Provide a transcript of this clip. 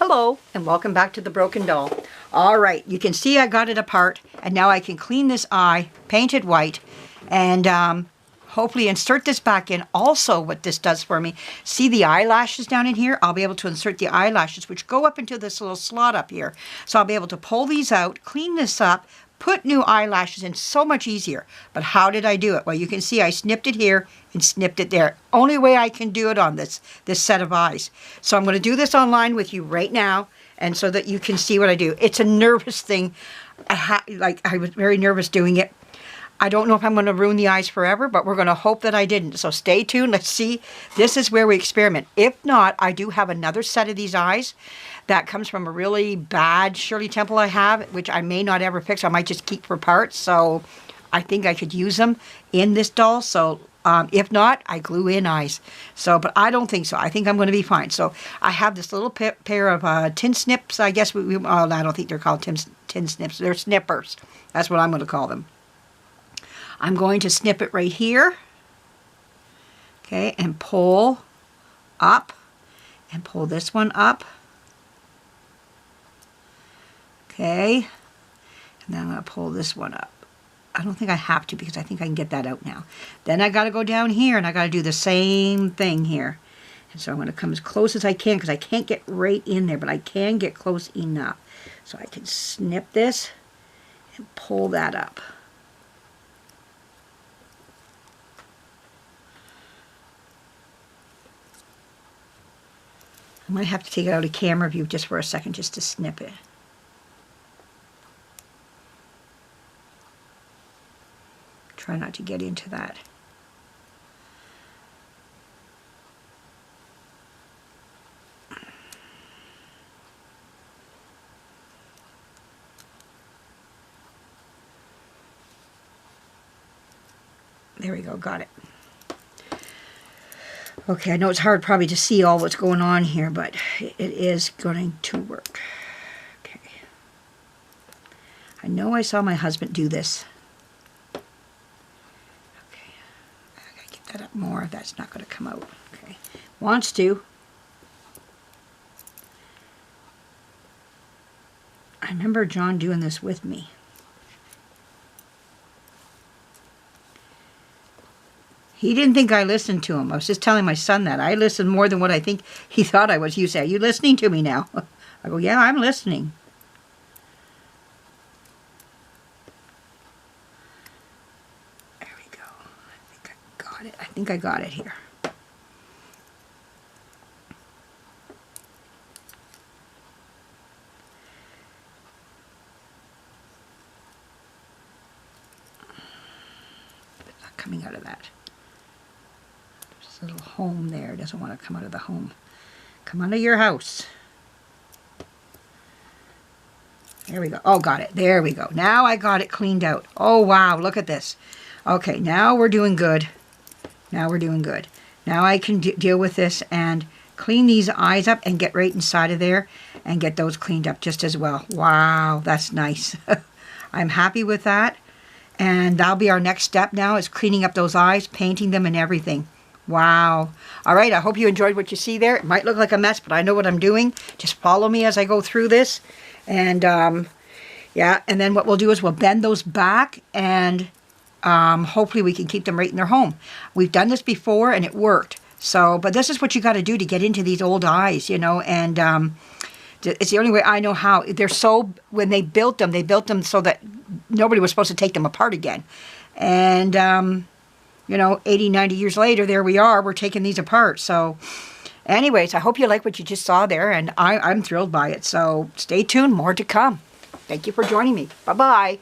Hello and welcome back to the broken doll. All right, you can see I got it apart and now I can clean this eye, paint it white, and hopefully insert this back in. Also, what this does for me, see the eyelashes down in here? I'll be able to insert the eyelashes which go up into this little slot up here. So I'll be able to pull these out, clean this up, put new eyelashes in, so much easier. But how did I do it? Well, you can see I snipped it here and snipped it there. Only way I can do it on this set of eyes. So I'm going to do this online with you right now, and so that you can see what I do. It's a nervous thing. I was very nervous doing it. I don't know if I'm going to ruin the eyes forever, but we're going to hope that I didn't. So stay tuned. Let's see. This is where we experiment. If not, I do have another set of these eyes that comes from a really bad Shirley Temple I have, which I may not ever fix. I might just keep for parts. So I think I could use them in this doll. So if not, I glue in eyes. So, but I don't think so. I think I'm going to be fine. So I have this little pair of tin snips. I guess I don't think they're called tin snips. They're snippers. That's what I'm going to call them. I'm going to snip it right here, okay, and pull up, and pull this one up, okay, and then I'm going to pull this one up. I don't think I have to because I think I can get that out now. Then I got to go down here and I got to do the same thing here. And so I'm going to come as close as I can because I can't get right in there, but I can get close enough. So I can snip this and pull that up. I might have to take it out of camera view just for a second just to snip it. Try not to get into that. There we go, got it. Okay, I know it's hard probably to see all what's going on here, but it is going to work. Okay. I know I saw my husband do this. Okay. I gotta get that up more. That's not going to come out. Okay. Wants to. I remember John doing this with me. He didn't think I listened to him. I was just telling my son that. I listened more than what I think he thought I was. You say, are you listening to me now? I go, yeah, I'm listening. There we go. I think I got it. I think I got it here. It's not coming out of that. Little home there. Doesn't want to come out of the home. Come out of your house. There we go. Oh, got it. There we go. Now I got it cleaned out. Oh, wow. Look at this. Okay, now we're doing good. Now we're doing good. Now I can deal with this and clean these eyes up and get right inside of there and get those cleaned up just as well. Wow, that's nice. I'm happy with that. And that'll be our next step now, is cleaning up those eyes, painting them and everything. Wow. All right, I hope you enjoyed what you see there. It might look like a mess, but I know what I'm doing. Just follow me as I go through this. And, yeah, and then what we'll do is we'll bend those back, and hopefully we can keep them right in their home. We've done this before, and it worked. So, but this is what you got to do to get into these old eyes, you know, and it's the only way I know how. They're so, when they built them so that nobody was supposed to take them apart again. And, you know, 80, 90 years later, there we are. We're taking these apart. So anyways, I hope you like what you just saw there, and I'm thrilled by it. So stay tuned. More to come. Thank you for joining me. Bye-bye.